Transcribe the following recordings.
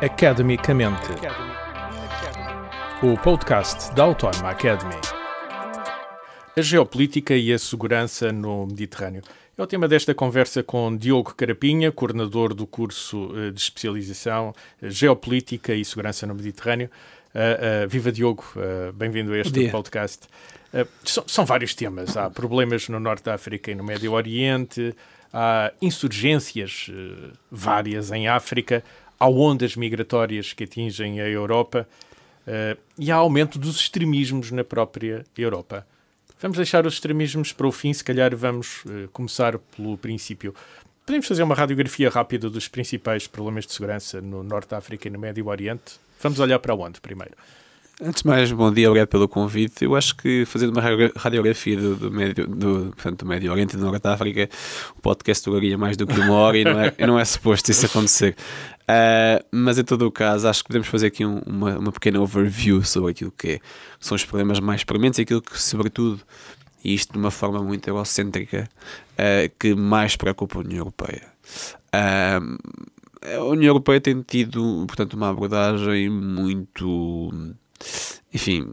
Academicamente, o podcast da Autónoma Academy. A geopolítica e a segurança no Mediterrâneo é o tema desta conversa com Diogo Carapinha, coordenador do curso de especialização Geopolítica e Segurança no Mediterrâneo. Viva Diogo, bem-vindo a este podcast. São vários temas. Há problemas no Norte da África e no Médio Oriente, há insurgências várias em África, há ondas migratórias que atingem a Europa e há aumento dos extremismos na própria Europa. Vamos deixar os extremismos para o fim, se calhar vamos começar pelo princípio. Podemos fazer uma radiografia rápida dos principais problemas de segurança no Norte da África e no Médio Oriente? Vamos olhar para onde primeiro? Antes de mais, bom dia, obrigado pelo convite. Eu acho que fazendo uma radiografia do Médio Oriente e do Norte da África, o podcast duraria mais do que uma hora e não é suposto isso acontecer. Mas em todo o caso, acho que podemos fazer aqui uma pequena overview sobre aquilo que são os problemas mais prementes e aquilo que, sobretudo, e isto de uma forma muito egocêntrica, que mais preocupa a União Europeia. A União Europeia tem tido, portanto, uma abordagem muito, enfim,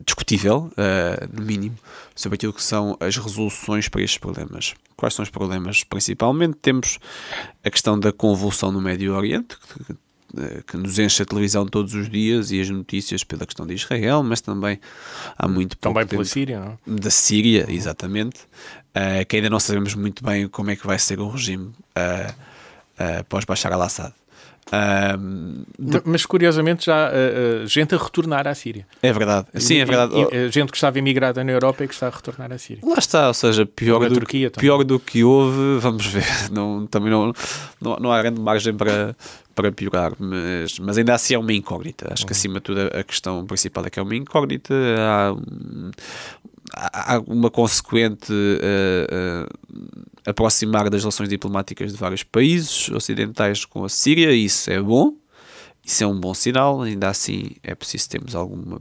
discutível, no mínimo, sobre aquilo que são as resoluções para estes problemas. Quais são os problemas? Principalmente temos a questão da convulsão no Médio Oriente, que nos enche a televisão todos os dias e as notícias pela questão de Israel, mas também há muito pouco também pela Síria, não? Da Síria, exatamente, que ainda não sabemos muito bem como é que vai ser o regime pós-Bashar al-Assad. Mas curiosamente já gente a retornar à Síria. É verdade, sim, é verdade. Gente que estava imigrada na Europa e que está a retornar à Síria. Lá está, ou seja, pior do que houve, vamos ver, também não há grande margem para piorar, mas ainda assim é uma incógnita. Acho que acima de tudo a questão principal é que é uma incógnita. Há uma consequente aproximar das relações diplomáticas de vários países ocidentais com a Síria, e isso é bom, isso é um bom sinal. Ainda assim é preciso termos alguma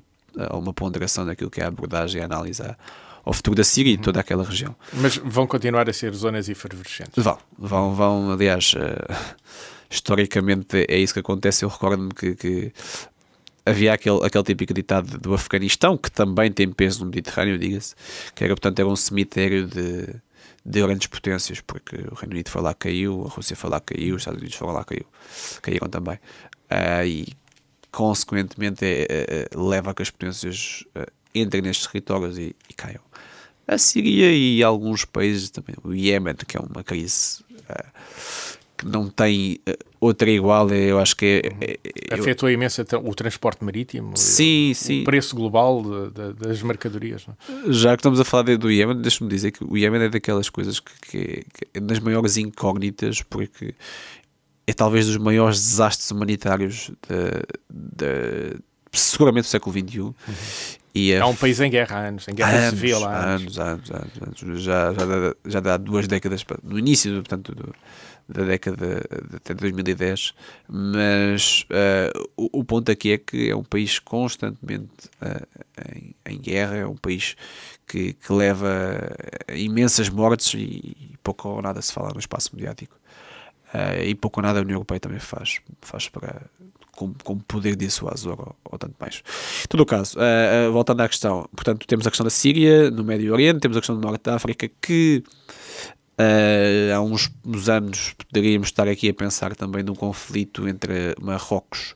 ponderação daquilo que é a abordagem e a análise ao futuro da Síria e de toda aquela região. Mas vão continuar a ser zonas efervescentes? Vão, aliás, historicamente é isso que acontece. Eu recordo-me que havia aquele típico ditado do Afeganistão, que também tem peso no Mediterrâneo, diga-se, que era um cemitério de grandes potências, porque o Reino Unido foi lá, caiu, a Rússia foi lá, caiu, os Estados Unidos foram lá, caíram também. E, consequentemente, leva a que as potências entrem nestes territórios e caiam. A Síria e alguns países também, o Iémen, que é uma crise que não tem outra igual, eu acho que afetou imenso o transporte marítimo, sim. O preço global das mercadorias. Não? Já que estamos a falar do Iémen, deixa-me dizer que o Iémen é daquelas coisas que é das maiores incógnitas, porque é talvez dos maiores desastres humanitários seguramente do século XXI. E é um país em guerra há anos, em guerra civil há anos. Já há 2 décadas, no início, portanto, da década até 2010, mas o ponto aqui é que é um país constantemente em guerra, é um país que leva a imensas mortes e pouco ou nada se fala no espaço mediático, e pouco ou nada a União Europeia também faz para como poder dissuasor ou tanto mais. Em todo o caso, voltando à questão, portanto, temos a questão da Síria, no Médio Oriente, temos a questão do Norte da África, que há uns anos poderíamos estar aqui a pensar também num conflito entre Marrocos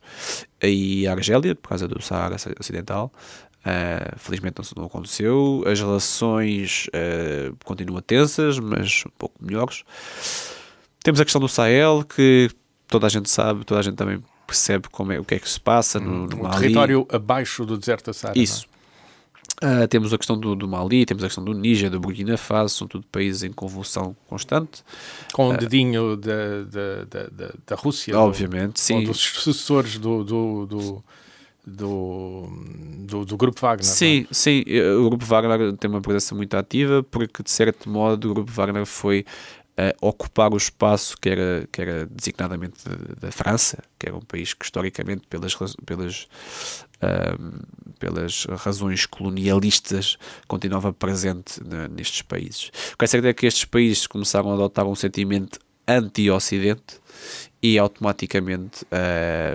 e a Argélia, por causa do Saara Ocidental. Felizmente não aconteceu. As relações continuam tensas, mas um pouco melhores. Temos a questão do Sahel, que toda a gente sabe, toda a gente também percebe o que é que se passa no Mali. Território abaixo do deserto da Saara. Isso. Temos a questão do Mali, temos a questão do Níger, do Burkina Faso, são tudo países em convulsão constante. Com um dedinho da Rússia. Obviamente, sim. Ou dos sucessores do Grupo Wagner. Sim, sim. O Grupo Wagner tem uma presença muito ativa, porque de certo modo o Grupo Wagner foi ocupar o espaço que era designadamente da França, que era um país que historicamente pelas razões colonialistas continuava presente nestes países. O que é certo é que estes países começaram a adotar um sentimento anti-Ocidente e automaticamente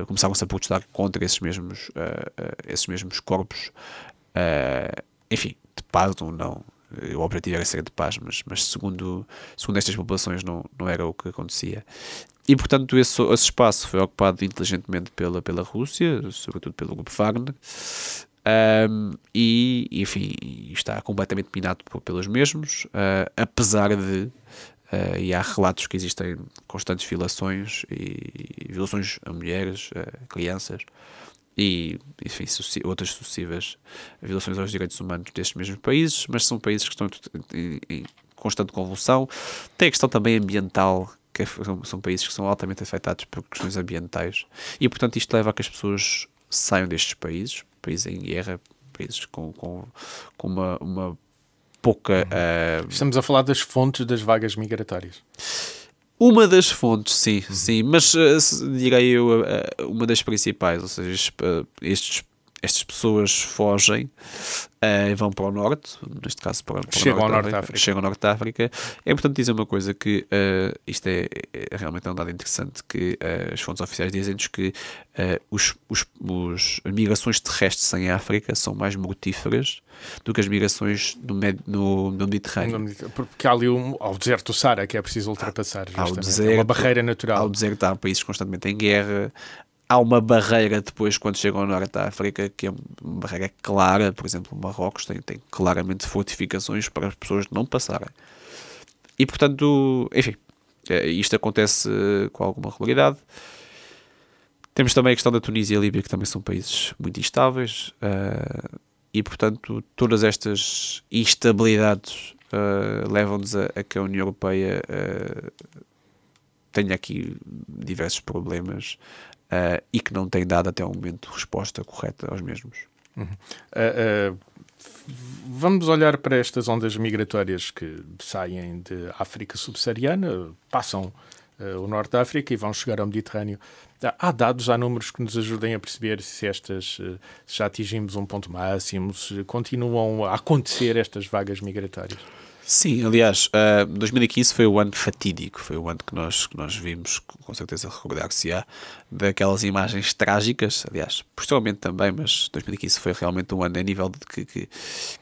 começaram-se a protestar contra esses mesmos corpos, enfim, de paz ou não. O objetivo era ser de paz, mas segundo estas populações não era o que acontecia. E, portanto, esse espaço foi ocupado inteligentemente pela Rússia, sobretudo pelo grupo Wagner, e, enfim, está completamente minado pelos mesmos, apesar de, e há relatos que existem constantes violações, e violações a mulheres, a crianças, e, enfim, outras sucessivas violações aos direitos humanos destes mesmos países, mas são países que estão em constante convulsão. Tem a questão também ambiental, que são países que são altamente afetados por questões ambientais, e, portanto, isto leva a que as pessoas saiam destes países em guerra, países com uma pouca... Estamos a falar das fontes das vagas migratórias. Uma das fontes, sim, mas direi eu uma das principais, ou seja, estas pessoas fogem e vão para o norte, neste caso chegam ao norte da África. Chegam ao norte da África. É importante dizer uma coisa, que isto é realmente um dado interessante, que as fontes oficiais dizem-nos que as migrações terrestres em África são mais mortíferas do que as migrações no Mediterrâneo. Porque há ali ao deserto do Saara que é preciso ultrapassar, justamente. É uma barreira natural. Ao deserto há países constantemente em guerra. Há uma barreira depois, quando chegam ao norte da África, que é uma barreira clara. Por exemplo, o Marrocos tem claramente fortificações para as pessoas não passarem. E, portanto, enfim, isto acontece com alguma regularidade. Temos também a questão da Tunísia e a Líbia, que também são países muito instáveis. E, portanto, todas estas instabilidades levam-nos a que a União Europeia tenha aqui diversos problemas, e que não tem dado até ao momento resposta correta aos mesmos. Vamos olhar para estas ondas migratórias que saem de África subsaariana, passam o norte da África e vão chegar ao Mediterrâneo. Há dados, há números que nos ajudem a perceber se já atingimos um ponto máximo, se continuam a acontecer estas vagas migratórias? Sim, aliás, 2015 foi o ano fatídico, foi o ano que nós vimos, com certeza recordar-se-á, daquelas imagens trágicas, aliás, posteriormente também, mas 2015 foi realmente um ano a nível de que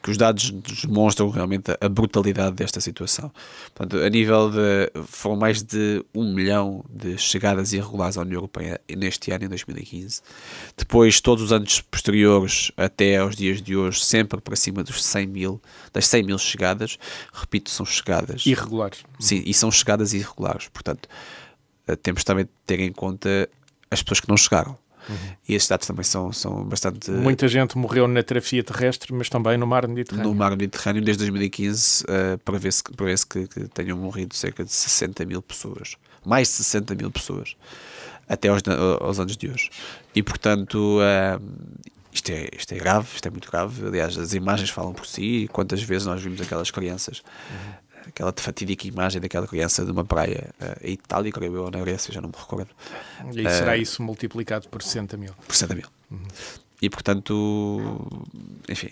os dados demonstram realmente a brutalidade desta situação. Portanto, a nível foram mais de 1 milhão de chegadas irregulares à União Europeia neste ano, em 2015. Depois, todos os anos posteriores, até aos dias de hoje, sempre para cima das 100 mil chegadas. Repito, são chegadas irregulares. Sim, e são chegadas irregulares. Portanto, temos também de ter em conta as pessoas que não chegaram. E esses dados também são bastante... Muita gente morreu na travessia terrestre, mas também no mar Mediterrâneo. No mar Mediterrâneo, desde 2015, prevê-se que tenham morrido cerca de 60 mil pessoas. Mais de 60 mil pessoas. Até aos anos de hoje. E, portanto... Isto é grave, isto é muito grave. Aliás, as imagens falam por si. E quantas vezes nós vimos aquelas crianças, aquela fatídica imagem daquela criança de uma praia em Itália, creio eu, ou na Grécia, já não me recordo. E será isso multiplicado por 60 mil? Por 60 mil. E, portanto, enfim...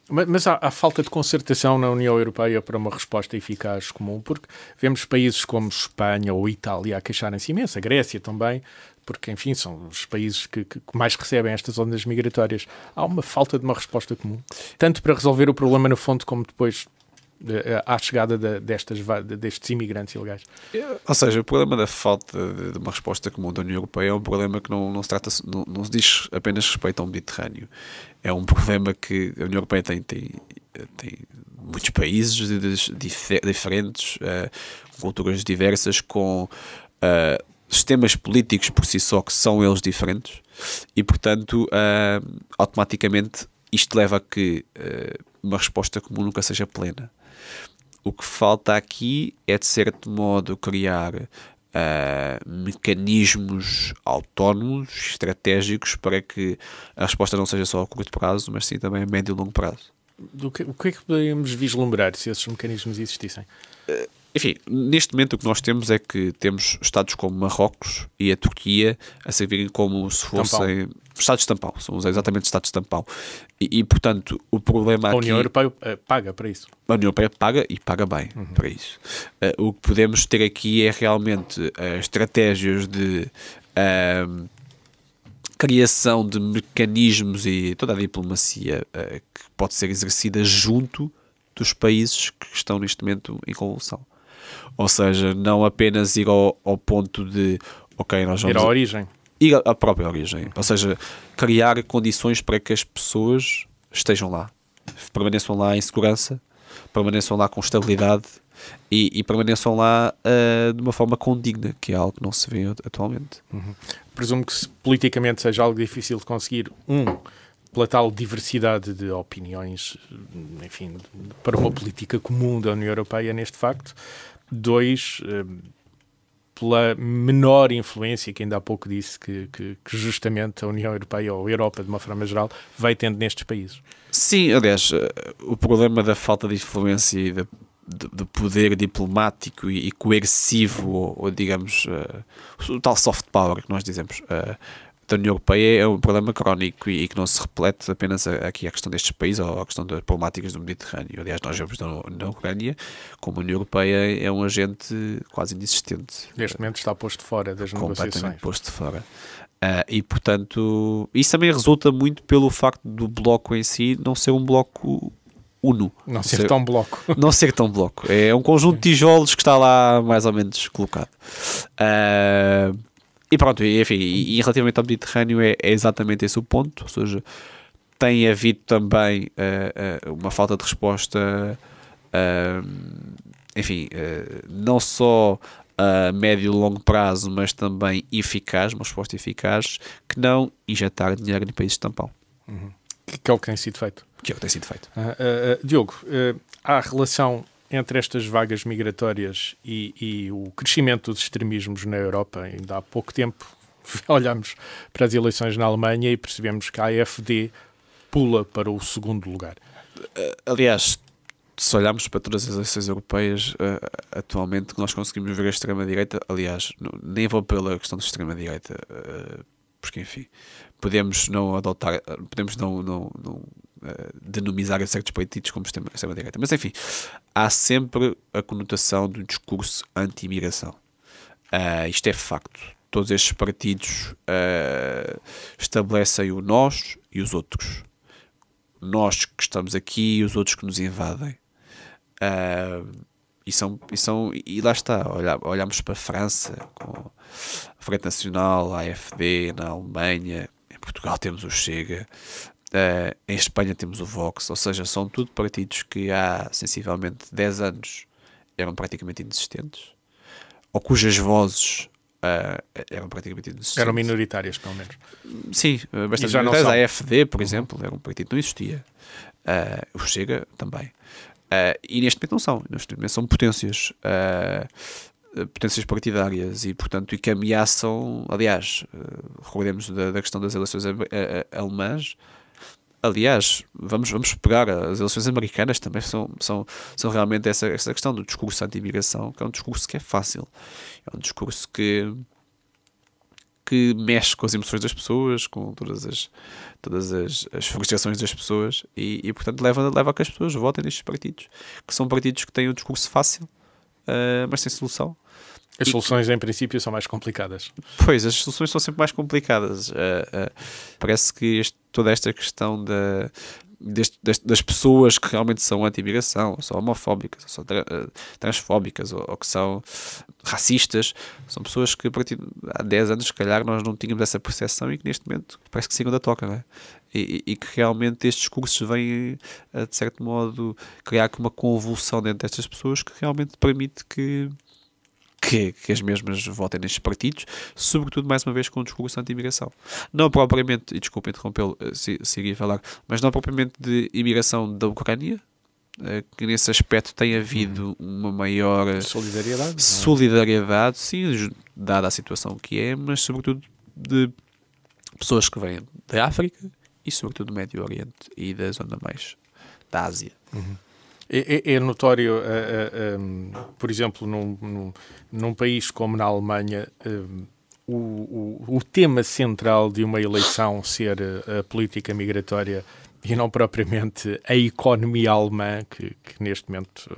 Mas há falta de concertação na União Europeia para uma resposta eficaz comum, porque vemos países como Espanha ou Itália a queixarem-se imenso, a Grécia também, porque, enfim, são os países que mais recebem estas ondas migratórias. Há uma falta de uma resposta comum, tanto para resolver o problema no fundo, como depois à chegada destes imigrantes ilegais. Ou seja, o problema da falta de uma resposta comum da União Europeia é um problema que não se diz apenas respeito ao Mediterrâneo. É um problema que a União Europeia tem muitos países diferentes, culturas diversas, com sistemas políticos por si só que são eles diferentes, e, portanto, automaticamente isto leva a que uma resposta comum nunca seja plena. O que falta aqui é, de certo modo, criar mecanismos autónomos, estratégicos, para que a resposta não seja só a curto prazo, mas sim também a médio e longo prazo. O que é que podemos vislumbrar se esses mecanismos existissem? Enfim, neste momento o que nós temos é que temos Estados como Marrocos e a Turquia a servirem como se fossem Estados de tampão, são exatamente Estados de tampão. E portanto, o problema aqui... A União Europeia paga para isso. A União Europeia paga e paga bem para isso. O que podemos ter aqui é realmente estratégias de criação de mecanismos e toda a diplomacia que pode ser exercida junto dos países que estão neste momento em convulsão. Ou seja, não apenas ir ao ponto de nós vamos ir à origem. Ir à própria origem. Ou seja, criar condições para que as pessoas estejam lá, permaneçam lá em segurança, permaneçam lá com estabilidade e permaneçam lá de uma forma condigna, que é algo que não se vê atualmente. Presumo que politicamente seja algo difícil de conseguir, pela tal diversidade de opiniões, enfim, para uma política comum da União Europeia neste facto. 2, pela menor influência que ainda há pouco disse que justamente a União Europeia ou a Europa, de uma forma geral, vai tendo nestes países. Sim, aliás, o problema da falta de influência e de poder diplomático e coercivo, ou digamos, o tal soft power que nós dizemos, da União Europeia é um problema crónico e que não se reflete apenas aqui à questão destes países ou à questão das problemáticas do Mediterrâneo. Aliás, nós vemos na Ucrânia como a União Europeia é um agente quase inexistente. Neste momento está posto fora das negociações. Completamente posto fora. E, portanto, isso também resulta muito pelo facto do bloco em si não ser um bloco uno. Não ser tão bloco. Não ser tão bloco. É um conjunto de tijolos que está lá mais ou menos colocado. E pronto, enfim, e relativamente ao Mediterrâneo é exatamente esse o ponto, ou seja, tem havido também uma falta de resposta, enfim, não só a médio e longo prazo, mas também eficaz, uma resposta eficaz, que não injetar dinheiro em países de tampão. Que é o que tem sido feito. Que é o que tem sido feito. Diogo, há relação entre estas vagas migratórias e o crescimento dos extremismos na Europa? Ainda há pouco tempo olhamos para as eleições na Alemanha e percebemos que a AfD pula para o segundo lugar. Aliás, se olharmos para todas as eleições europeias, atualmente nós conseguimos ver a extrema-direita, aliás, nem vou pela questão da extrema-direita, porque enfim, podemos não adotar, podemos não denomizar certos partidos como extrema-direita, mas enfim, há sempre a conotação do discurso anti-imigração. Isto é facto. Todos estes partidos estabelecem o nós e os outros. Nós que estamos aqui e os outros que nos invadem. E lá está, olhamos para a França com a Frente Nacional, a AfD, na Alemanha, em Portugal temos o Chega, em Espanha temos o Vox, ou seja, são tudo partidos que há sensivelmente 10 anos eram praticamente inexistentes, ou cujas vozes eram praticamente inexistentes. Eram minoritárias, pelo menos. Sim, bastante minoritárias. A AfD, por exemplo, era um partido que não existia. O Chega também. E neste momento não são. Neste momento são potências partidárias e, portanto, que ameaçam, aliás, recordemos da questão das eleições alemãs. Aliás, vamos pegar as eleições americanas, também são realmente essa questão do discurso anti-imigração, que é um discurso que é fácil, é um discurso que mexe com as emoções das pessoas, com todas as frustrações das pessoas e portanto leva a que as pessoas votem nestes partidos, que são partidos que têm um discurso fácil, mas sem solução. As soluções, em princípio, são mais complicadas. Pois, as soluções são sempre mais complicadas. Parece que toda esta questão das pessoas que realmente são anti-imigração, ou são homofóbicas, ou são transfóbicas, ou que são racistas, são pessoas que a partir há 10 anos, se calhar, nós não tínhamos essa percepção e que neste momento parece que sigam da toca, não é? E que realmente estes discursos vêm, de certo modo, criar uma convulsão dentro destas pessoas que realmente permite que as mesmas votem nestes partidos, sobretudo, mais uma vez, com o discurso anti-imigração. Não propriamente, e desculpa interrompê-lo, se iria falar, mas não propriamente de imigração da Ucrânia, que nesse aspecto tem havido uma maior solidariedade, sim, dada a situação que é, mas sobretudo de pessoas que vêm da África e sobretudo do Médio Oriente e da zona mais da Ásia. É notório, por exemplo, num país como na Alemanha, o tema central de uma eleição ser a política migratória e não propriamente a economia alemã, que neste momento,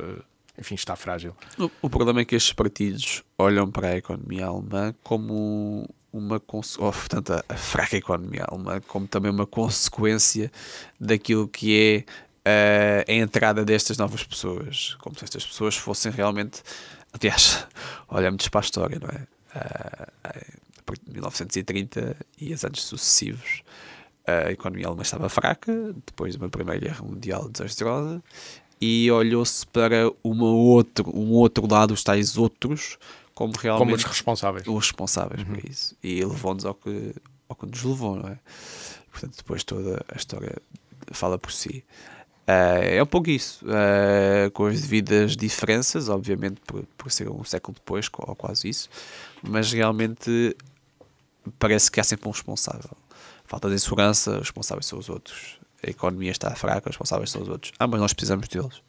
enfim, está frágil. O problema é que estes partidos olham para a economia alemã como portanto, a fraca economia alemã, como também uma consequência daquilo que é a entrada destas novas pessoas, como se estas pessoas fossem realmente, aliás, olhamos para a história, não é? Em 1930 e os anos sucessivos, a economia alemã estava fraca, depois de uma Primeira Guerra Mundial desastrosa, e olhou-se para um outro lado, os tais outros, como realmente como os responsáveis para isso, e levou-nos ao que nos levou, não é? Portanto, depois toda a história fala por si. É um pouco isso, com as devidas diferenças, obviamente por ser um século depois, ou quase isso, mas realmente parece que há sempre um responsável. Falta de insegurança, os responsáveis são os outros. A economia está fraca, os responsáveis são os outros. Mas nós precisamos deles.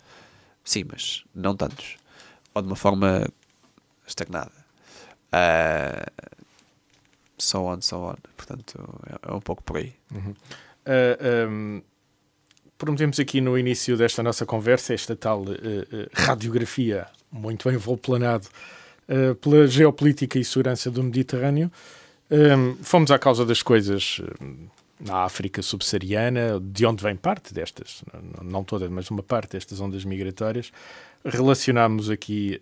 Sim, mas não tantos. Ou de uma forma estagnada. So on. Portanto, é um pouco por aí. Prometemos aqui no início desta nossa conversa esta tal radiografia, muito bem volplanado, pela geopolítica e segurança do Mediterrâneo. Fomos à causa das coisas na África subsaariana, de onde vem parte destas, não todas, mas uma parte destas ondas migratórias. Relacionámos aqui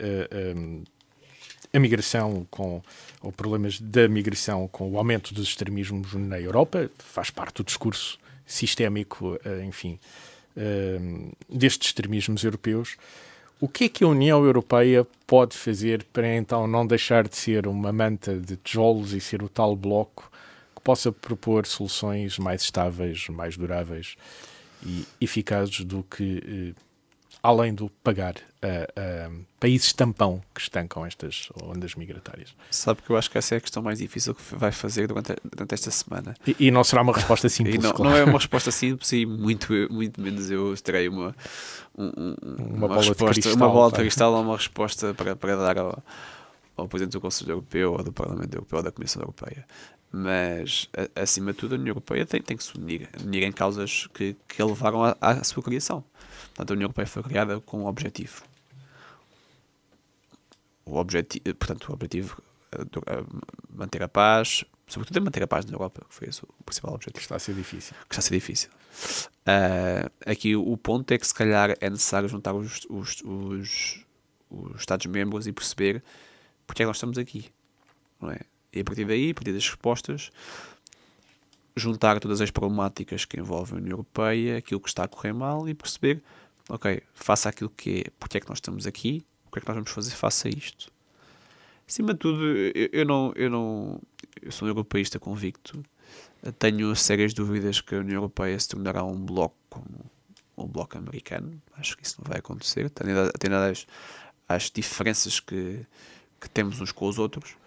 a migração ou problemas da migração com o aumento dos extremismos na Europa, faz parte do discurso sistémico, enfim, destes extremismos europeus. O que é que a União Europeia pode fazer para então não deixar de ser uma manta de tijolos e ser o tal bloco que possa propor soluções mais estáveis, mais duráveis e eficazes do que, além do pagar a países tampão que estancam estas ondas migratórias? Sabe que eu acho que essa é a questão mais difícil que vai fazer durante esta semana. E não será uma resposta simples, claro. Não é uma resposta simples e muito menos eu terei uma bola de cristal ou uma resposta para dar ao Presidente do Conselho Europeu ou do Parlamento Europeu ou da Comissão Europeia. Mas, acima de tudo, a União Europeia tem que se unir em causas que a levaram à sua criação. Portanto, a União Europeia foi criada com um objetivo. O objetivo é manter a paz, sobretudo é manter a paz na Europa, que foi esse o principal objetivo. Que está a ser difícil. Aqui o ponto é que se calhar é necessário juntar os Estados-membros e perceber porque é que nós estamos aqui, não é? E a partir daí, a partir das respostas, juntar todas as problemáticas que envolvem a União Europeia, aquilo que está a correr mal e perceber, ok, faça aquilo que é, porque é que nós estamos aqui, o que é que nós vamos fazer face a isto. Acima de tudo, eu sou um europeísta convicto, tenho sérias dúvidas que a União Europeia se tornará um bloco como o bloco americano, acho que isso não vai acontecer, tendo às diferenças que temos uns com os outros,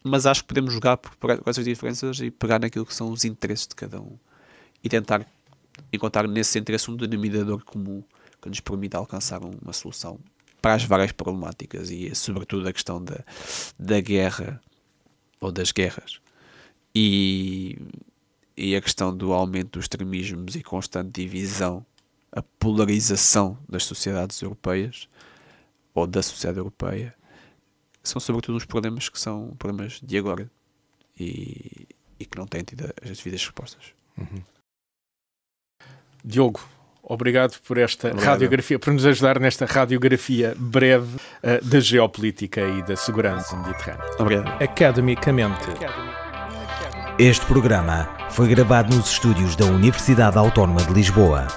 mas acho que podemos jogar com essas diferenças e pegar naquilo que são os interesses de cada um e tentar encontrar nesse interesse um denominador comum que nos permita alcançar uma solução para as várias problemáticas e sobretudo a questão da guerra ou das guerras e a questão do aumento dos extremismos e constante divisão, a polarização das sociedades europeias ou da sociedade europeia são sobretudo os problemas que são problemas de agora e que não têm tido as devidas respostas. Diogo, obrigado por esta radiografia, por nos ajudar nesta radiografia breve da geopolítica e da segurança mediterrânea. Obrigado. Academicamente. Este programa foi gravado nos estúdios da Universidade Autónoma de Lisboa.